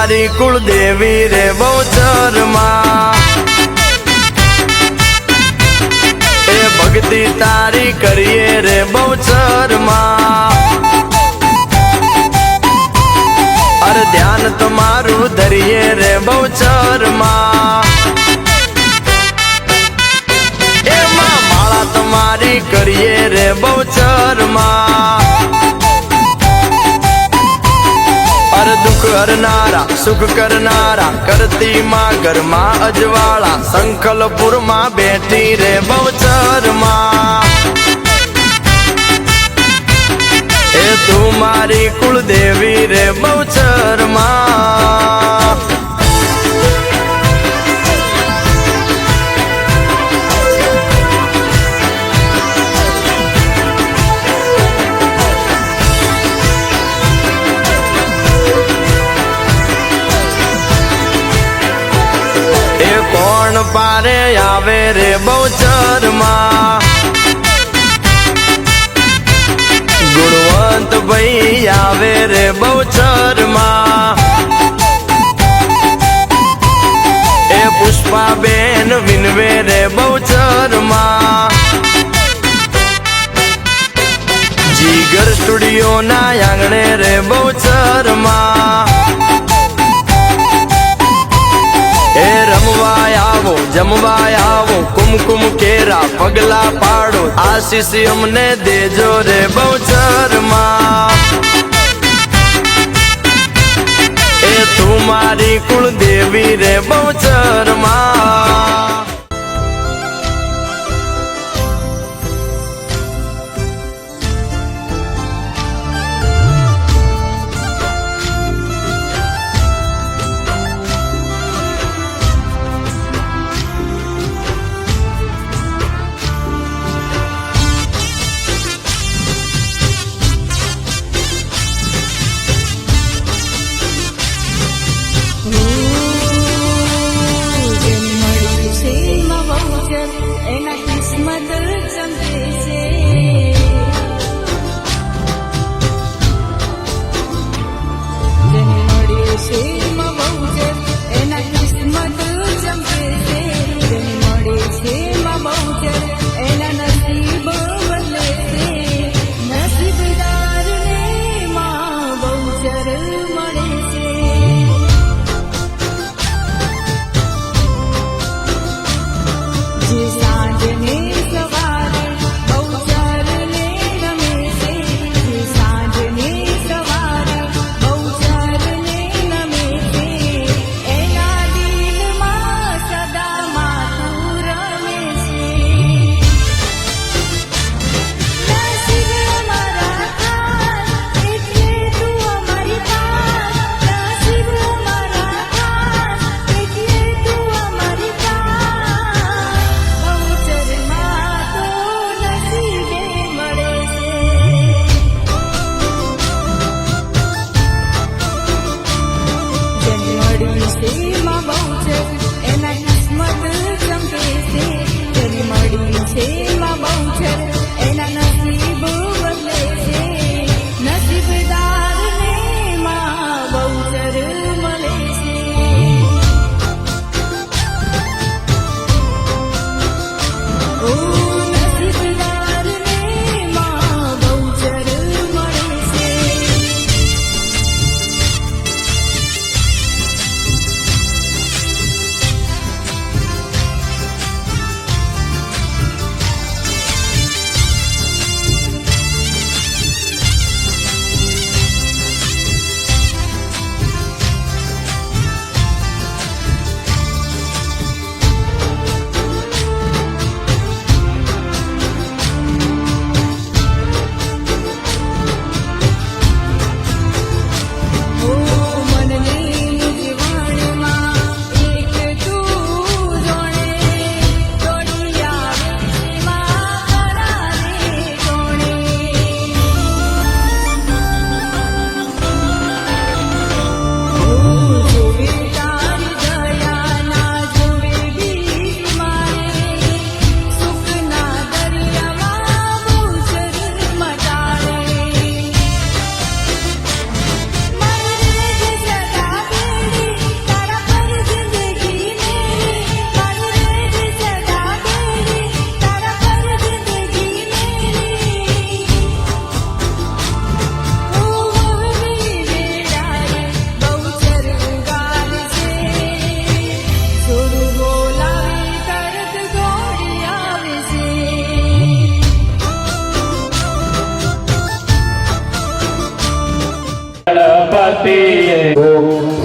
मारी कुलदेवी रे बौचर मां। ए भक्ति तारी करिए रे बौचर मां। अरे ध्यान तुम्हारू धरिए रे बौचर मां। ए मां माला तुम्हारी करिए रे बौचर मां। अरे दुख हरनारा सुख करनारा करती माँ घर माँ अजवाला संकलपुर माँ बैठी रे बौचर माँ। ए तू मारी कुलदेवी रे बौचर माँ। कौन पारे आवे रे बौचर मां। गुणवंत भाई आवे रे बौचर मां। ए पुष्पा बेन विनवे रे बौचर मां। जीगर स्टूडियो ना आंगणे रे बौचर मां। ए रमवा आवो जमवा आवो कुमकुम केरा पगला पाड़ो आशीष हमने देजो रे बौचर मां। ए तू मारी कुलदेवी रे बौचर मां।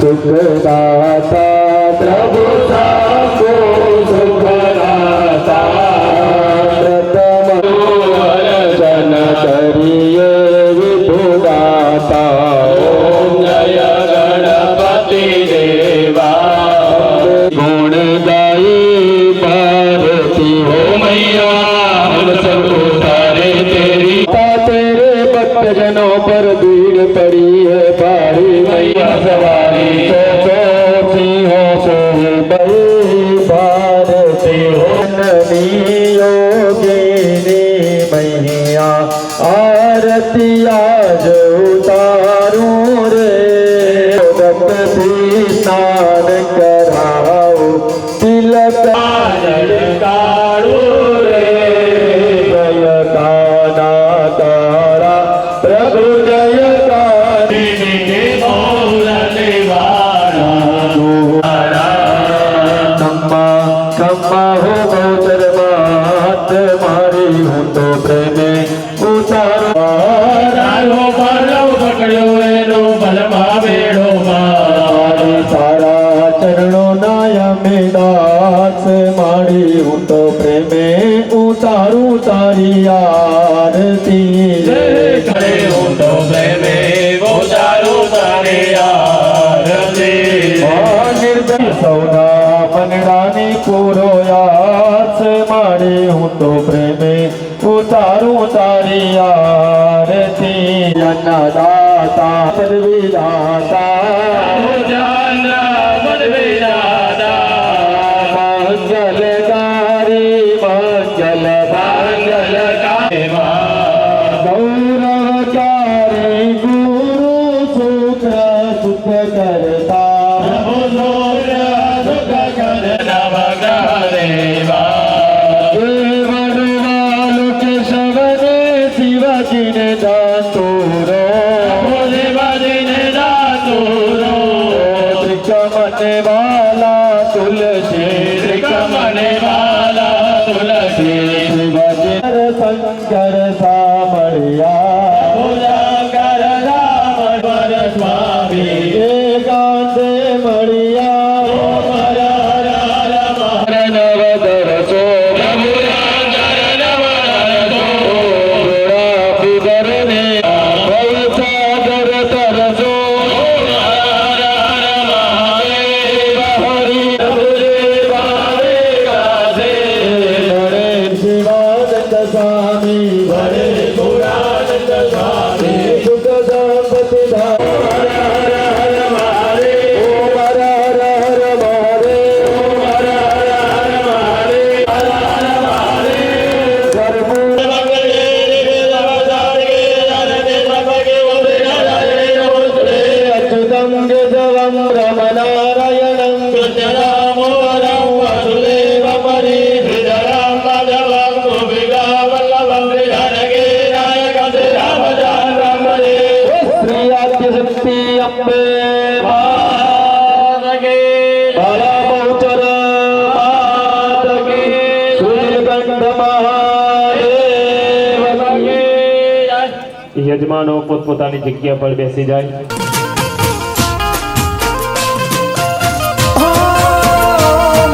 सुखदाता प्रभु सबको सुखदाता प्रथम अर्चन करिए विभुदाता ओम जय गणपति देवा गुण गाई पार्वती हो मैया हम सबको तारे तेरी तेरे भक्तजनों पर भीड़ पड़ी है भारी मैया सवारी सिंहों से बड़ी भारती हो योगिनी मैया आरती आज उतारूं रे भक्ति स्नान कराओ तिलक काढ़ो रे जय गाना तारा प्रभु जय खम्मा हो गौचर बात मारी हूँ तो प्रेमे उतारो पकड़ो एनो बलमा बेड़ो मारी सारा चरणों नाया में दास मारी हूँ तो प्रेमे उतारू तारी आरती खड़े हूँ तो प्रेमे उतारू तारी आरती निर्दय सौदा मंगड़ानी पूरो यास मारी हूँ तो प्रेमे उतारू तारी आरती अन्नदाता सर्विदाता मंगलकारी मंगल मंगलकारी गौरवकारी गुरु सुख सुख करता कमने वाला तुलसी कमने वाला तुलसी भजन शंकर सामरिया कर राम स्वामी गांधे मरिया नवदर सो યજમાનો પોતપોતાની જગ્યા પર બેસી જાય.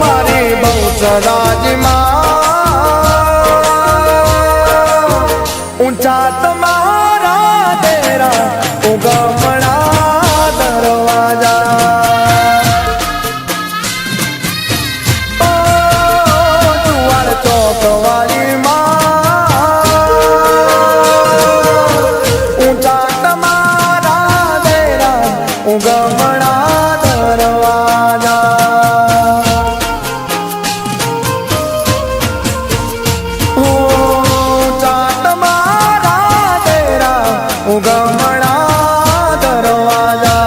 મારી બહુચરાજમાં ઊંચા તમારા ડેરા ઉગમણા દરવાજા જુવાર ચોકવાળીમાં ઉગમણા દરવાજા ચાટ મારા તેરા ઉગમણા દરવાજા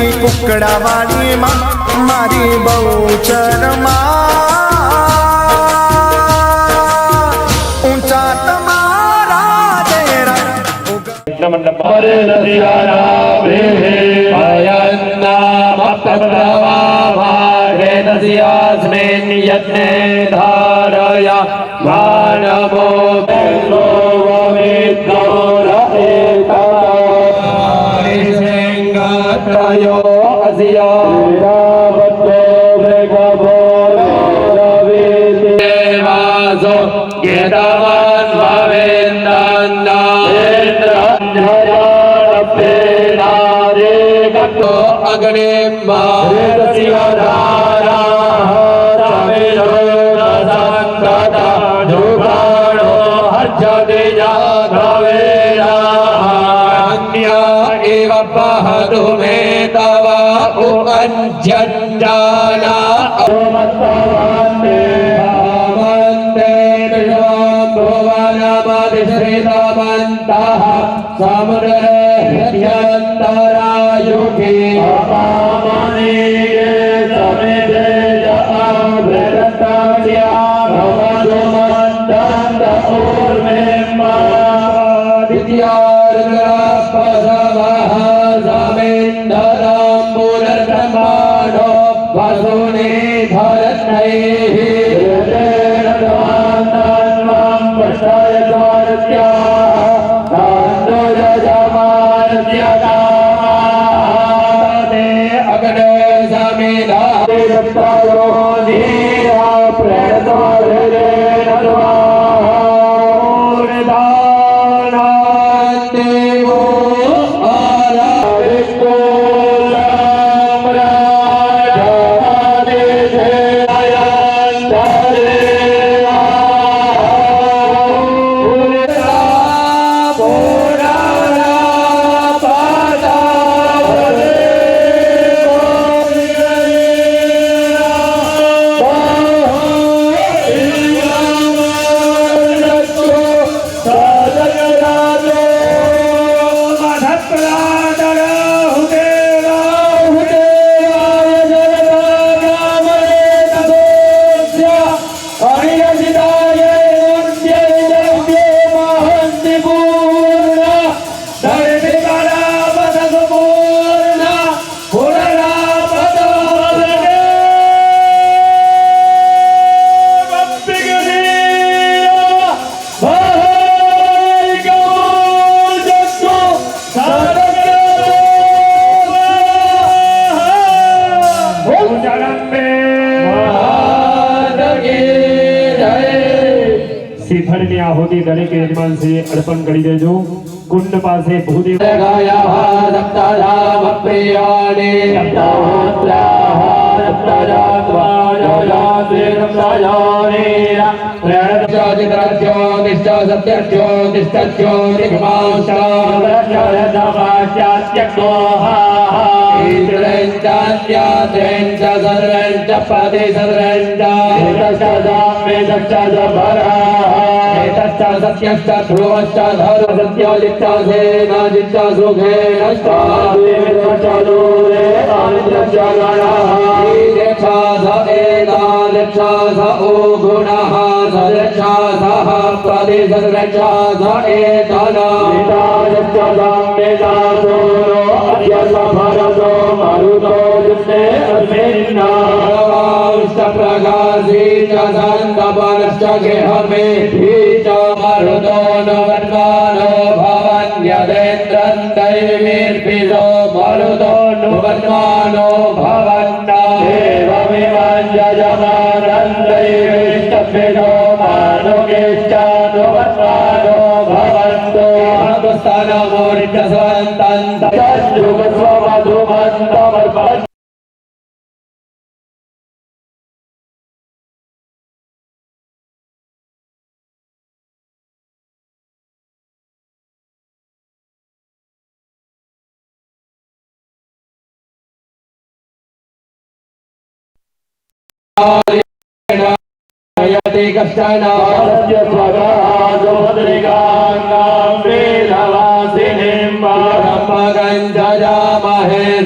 મારી કુકડાવાળી માં મારી બહુચર માં ઊંચા તમારા ડેરા મંડપ પર નદિયાના વેહે વેદસ્યાસ્મિન યજ્ઞે ધારયા માનવો બેલો વમિદ્રો રહેતયો અસ્યા દેવાસો ગેદાવાન શ્રીફળની આહુતિ દરેક યજમાન છે અર્પણ કરી દેજો. કુંડ પાસે ભૂદેવ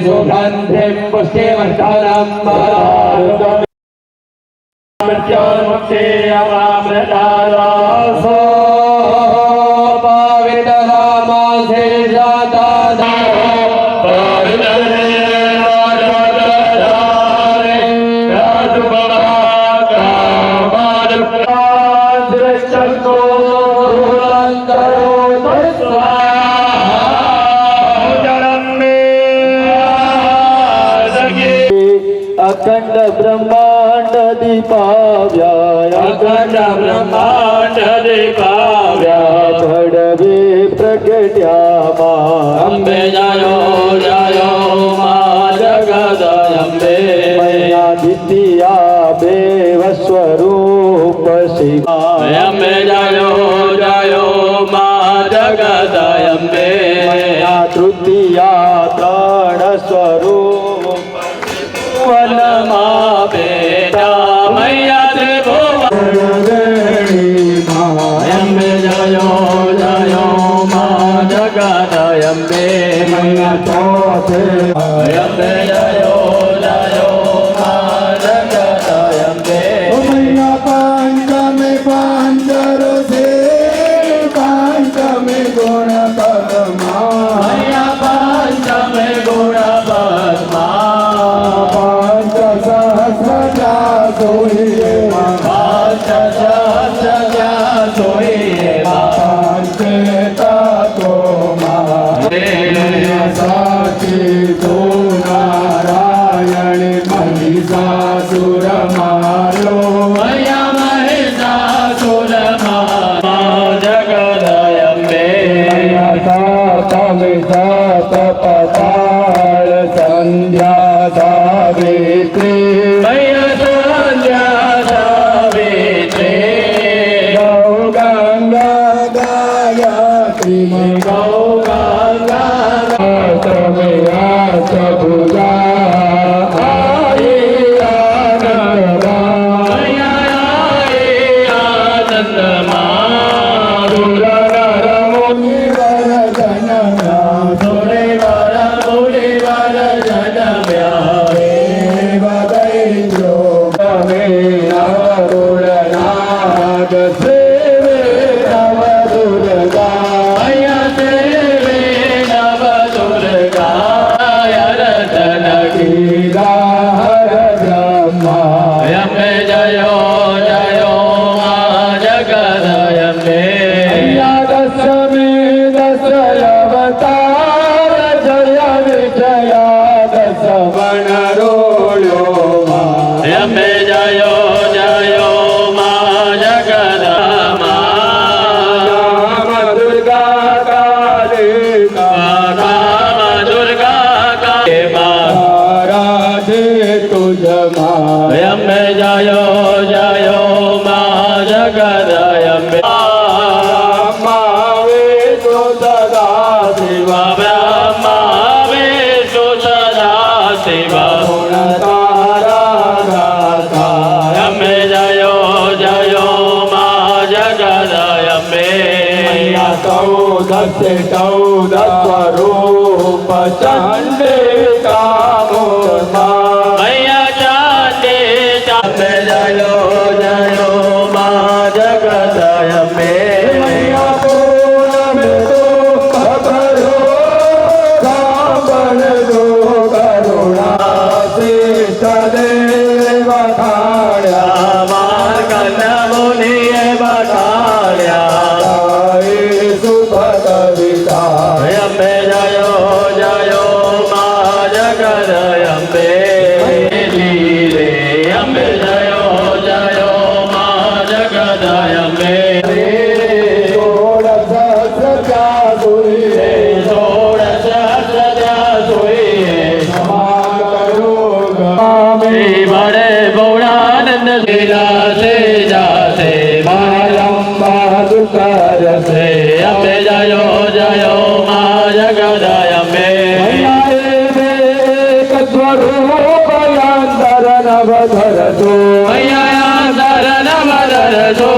सुगंध समृद्धिं पुष्टिवर्धनं मृत्योर्मुक्ति अवामृतासो पवित्रनामासे जाता अखंड ब्रह्मांड दीपाव्या अखंड ब्रह्मांड दीपाव्या भडवे प्रगट्या मा अंबे जायो जायो मा जगदंबे मैया द्वितीया देव स्वरूप शिवा अंबे जायो जायो मा जगदंबे मैया तृतीया त्रण स्वरूप वनमा बेटा मैया त्रिभुवनम्बे जयो जयो मा जगदम्बे मैया अम्बे जयो जयो मा जगदम्बे मैया पंचमे पंचरो से पंचमे गुण परमा मैया पंचमे गुण परमा नारायण महिषासुर मारो मैया महिषासुर मारो जगदम्बे पताल संध्या सावित्री मैया संध्या सावित्री गौ गंगा गायत्री गौ गंगा समेया सबुजा आई आनंद मैया आई आनंद माधुर नर मुनि वर जनम्या सुरे वर मुनि वर जनम्या देवदैत्यो मे नवरुणनाद सेवे नवदुर्गा मैया सेवे नवदुर्गा रतन कीरा हर ब्रह्मा अम्बे जयो जयो मा जगदम्बे मैया दशमी दश अवतार जय विजया दश बन रोलो मा अम्बे जयो जयो मा जगदम्बा राम दुर्गा काली काम दुर्गा काली राधे तुझ अम्बे जयो जयो मा जगदम्बे ब्रह्मा विष्णु सदा शिवा ब्रह्मा विष्णु सदा शिवा तारा गाता अम्बे जयो जयो मा जगदम्बे मैया चौदश स्वरूप चंडिका मूर्मा मैया चंडिका जयो जयो मा जगदम्बे मैया पूनम दो खबरो कांबन दो करुणा शिष्ट देव खाया मार्कंड मुनि बठाया शुभ कविता अम्बे जयो जयो मा जगदम्बे लीले अम्बे जयो जयो मा जगदम्बे षोडश सत्या सुये षोडश सत्या सुये बड़े बौड़ानंद लीला से जाते मालम्बा दुकर से अम्बे जयो जयो मा जगदम्बे स्वरूप यांतर नवधर जो मैया यांतर नवधर जो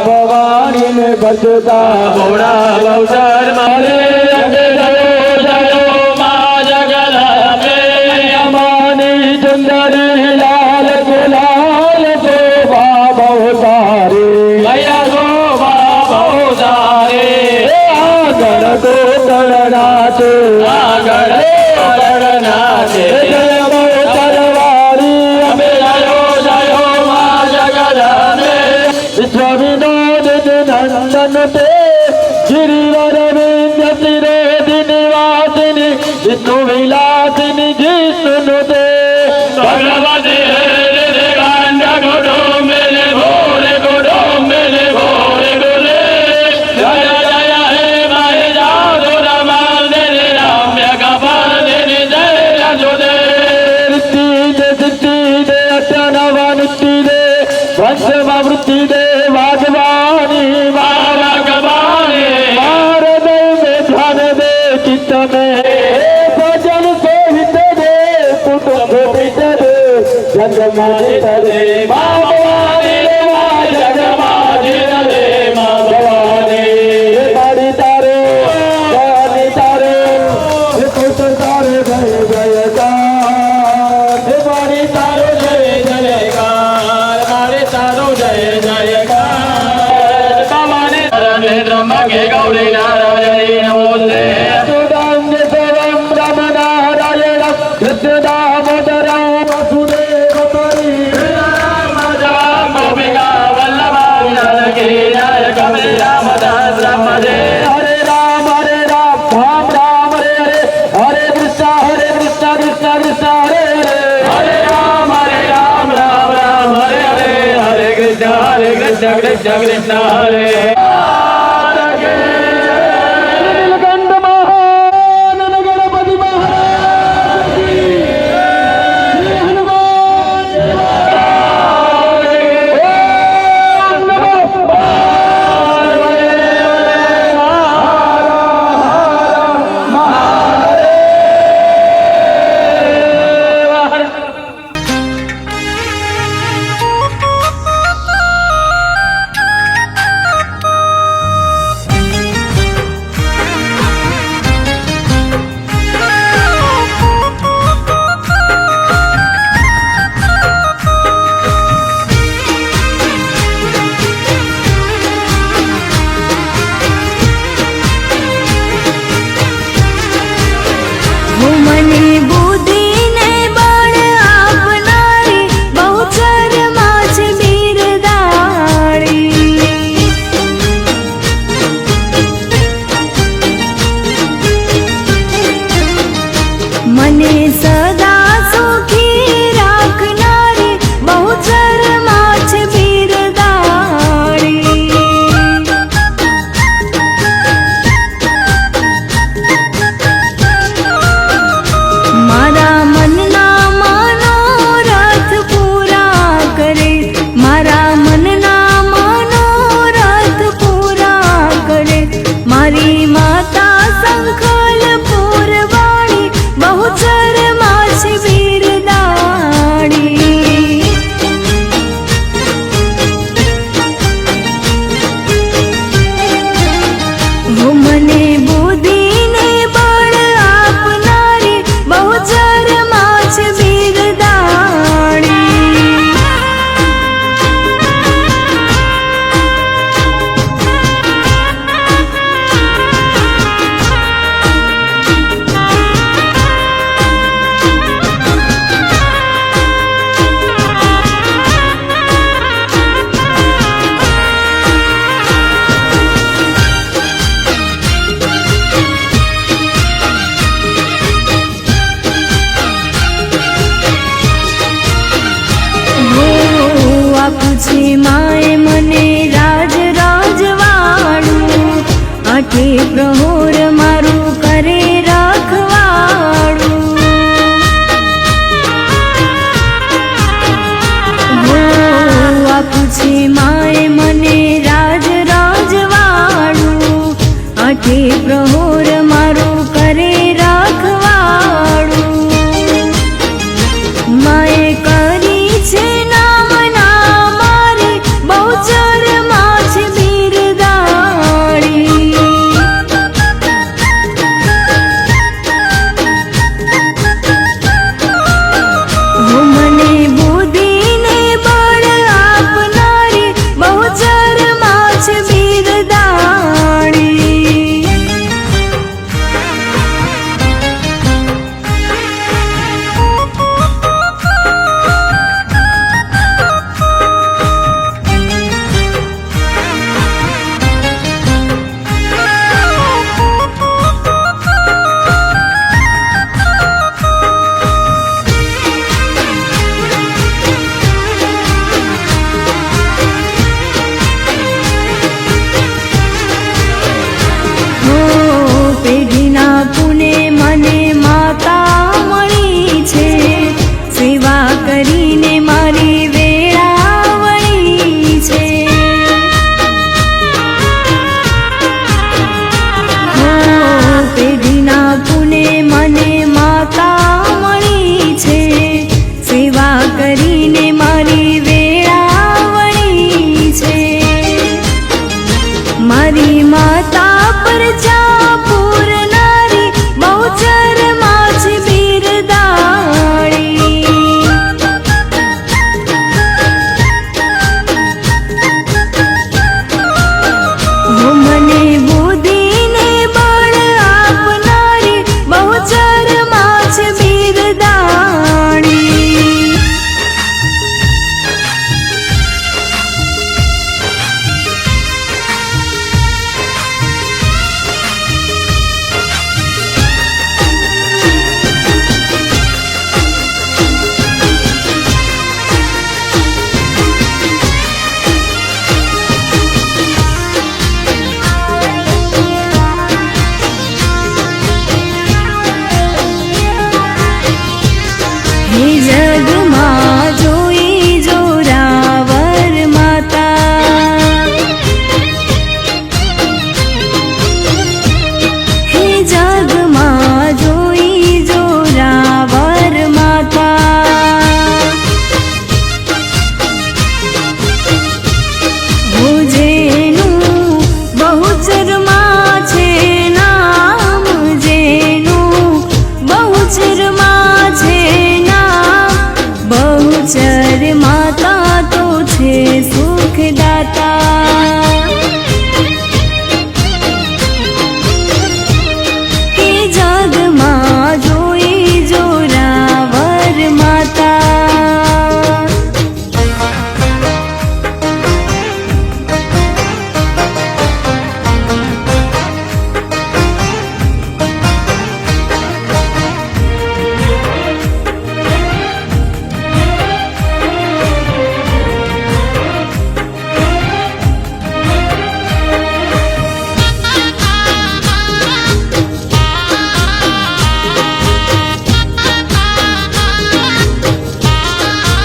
भवानी ने बचता बोड़ा बहुचर मारे जयो जयो मा जगदम्बे છે આગળ આગળના છે જય બહુ તલવારી અમે જયો માં જગદાને વિશ્વવિનોદ નંદન તે ગિરિવર વિંધ્ય શિરોધિની વાસિની વિષ્ણુ વિલાસિની જીષ્ણુ તે ભગવતી હે ગાંડા ગોડો મેરે ભોરે ગોડો મેરે ભોરે ગોરે જય જય હે માહે જાદો રમા દે રામ્ય ગફર દે જય રાજો દે સિદ્ધિ દે અષ્ટનવ નિત્તિ દે વંશમાં વૃત્તિ દે વાજવાની વાગવાની માર દે ધ્યાન દે ચિત્ત में भजन सोहित दे कुटुंब पित दे जगमाजी दे माँ भवानी रे माँ जगमाजी दे माँ भवानी बाड़ी तारे बाड़ी तारे कुछ तारे जय जयकार बाड़ी तारो जय जयकार बाड़ी तारो जय जयकार भवानी धर्मेंद्र मगे गौरी नारायणी नमोस्ते कृष्ण दामोदर वसुदेव परि राम जवान गोपिका वल्लभ जानकी नायक रामदास राम जय हरे राम राम राम हरे हरे हरे कृष्ण कृष्ण कृष्ण हरे हरे हरे राम राम हरे हरे हरे कृष्ण कृष्ण कृष्ण हरे પ્રહોર મારું કરે રાખવાડું આપું છે માએ મને રાજ રાજવાડું આઠે પ્રહોર મારું કરે રાખવાડું માએ કરી છે નામના મારે બહુચરમાં છે બિરદાડી મને બુદ્ધિને બળ આપનારી બહુચરમાં છે બિરદાડી હે જગમાં જોઈ જોરાવર માતા, હે જગમાં જોઈ જોરાવર માતા, હો જેનું બહુચરમાં છે નામ, જેનું બહુચરમાં છે નામ, બહુચર માતા તો છે સુખદાતા, હે જગમાં જોઈ જોરાવર માતા.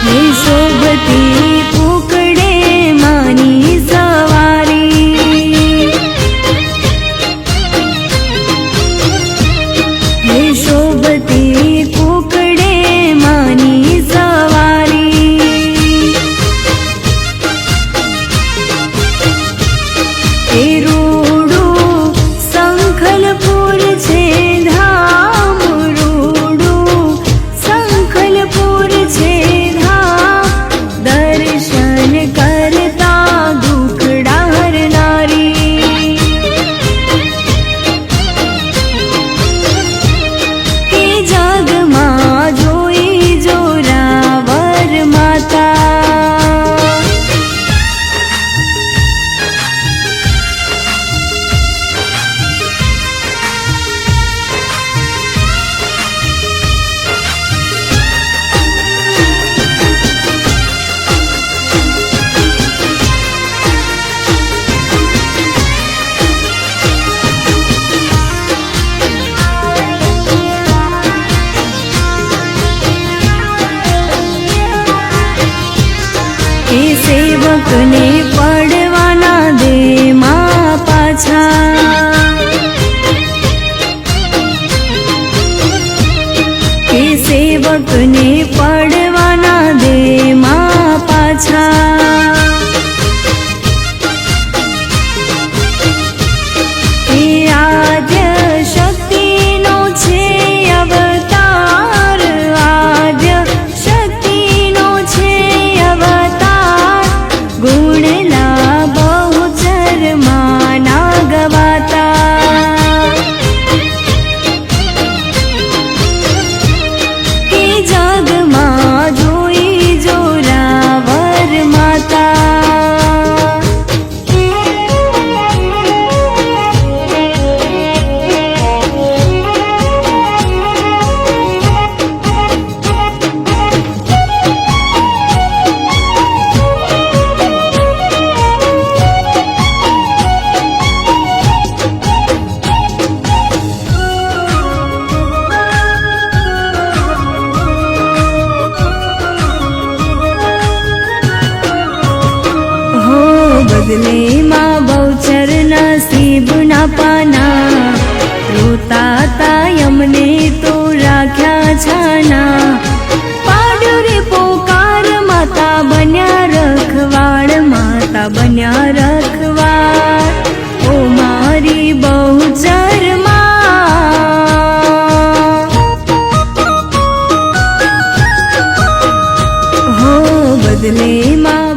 હે શોભતી કુકડે માની સવારી, હે શોભતી કુકડે માની સવારી, એ રૂડું સંખલપુર છે ધામ, રૂડું સંખલપુર છે ધામ, દર્શન કરતા દુખડા હરનારી, હે જગમાં જોઈ જોરાવર માતા. એ સેવકને પડવાના દે માં પાછા, એ સેવકને પડવાના દે માં પાછા, એ આદ્ય શક્તિનો છે અવતાર, આદ્ય શક્તિનો છે અવતાર, ગુણલા બહુચરમાં ના ગવાતા, હે જગમાં જોઈ જોરાવર માતા. બદલે માં બહુચર નસીબ ના પાના, રોતા તા યમને તો રાખ્યા છાના, પાડ્યો રે પોકાર માતા બન્યા રખવાડ, માતા બન્યા રખવાડ, ઓ મારી બહુચર માં, હો બદલે માં